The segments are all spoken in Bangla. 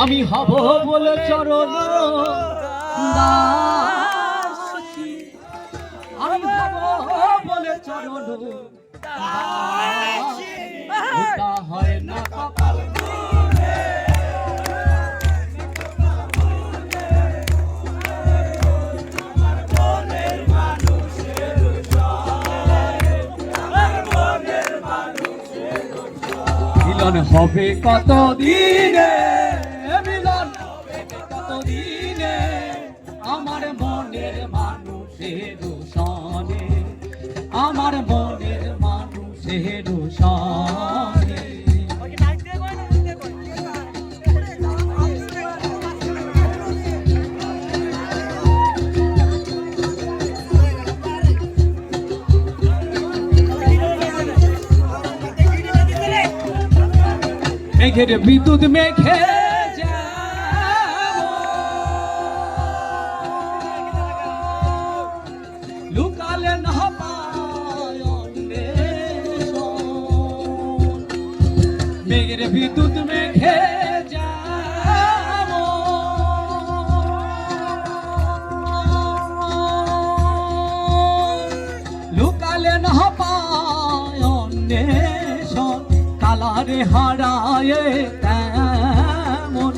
আমি হব বলে চরণ দাসী, আমি হব বলে চরণ দাসী, ওটা হয় না কপাল মিলন হবে কত দিনে, মিলন হবে কত দিনে, আমার মনের মানুষের সনে, আমার মনের মানুষের সনে। মেঘের বিদ্যুৎ মেঘে লুকালে না পায় মেঘের বিদ্যুৎ মেঘে লুকালে না পায় অন্বেষণ, কালারে হারায়ে তেমন,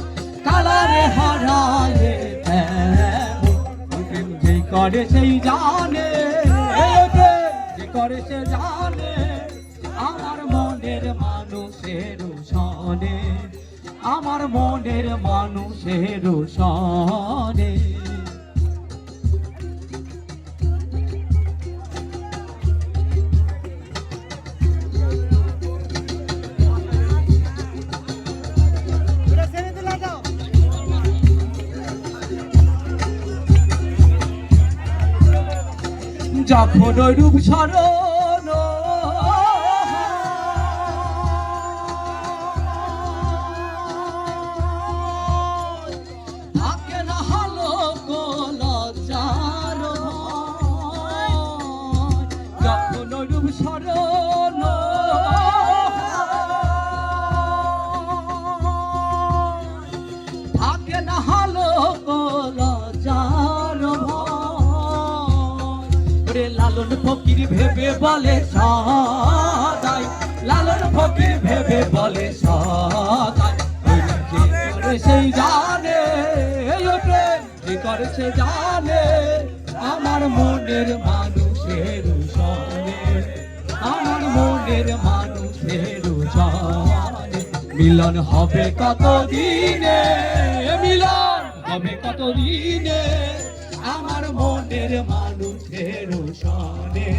কালারে হারায়ে তেমন, যে করে সেই জানে, যে করে সে জানে, আমার মনের মানুষের সনে, আমার মনের মানুষের সনে। যখন ওই রূপ স্মরণ থাকে না হলো লজ্জার, যখন ওই রূপ স্মরণ থাকে না হলো লজ্জার, লালন ফকির ভেবে বলে সদাই, লালন ফকির ভেবে বলে সদাই, যে করে সেই জানে, যে করে সে জানে, আমার মনের মানুষের সনে, আমার মনের মানুষের সনে। মিলন হবে কত দিনে, মিলন হবে কত দিনে, আমার মনের মানুষের সনে,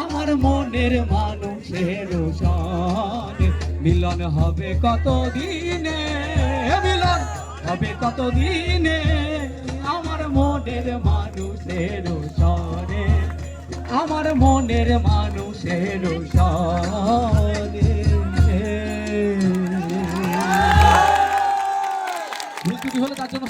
আমার মনের মানুষের সনে। মিলন হবে কত দিনে, মিলন হবে কত দিনে, আমার মনের মানুষের সনে, আমার মনের মানুষের সনে। ভুল ত্রুটি হলে তার জন্য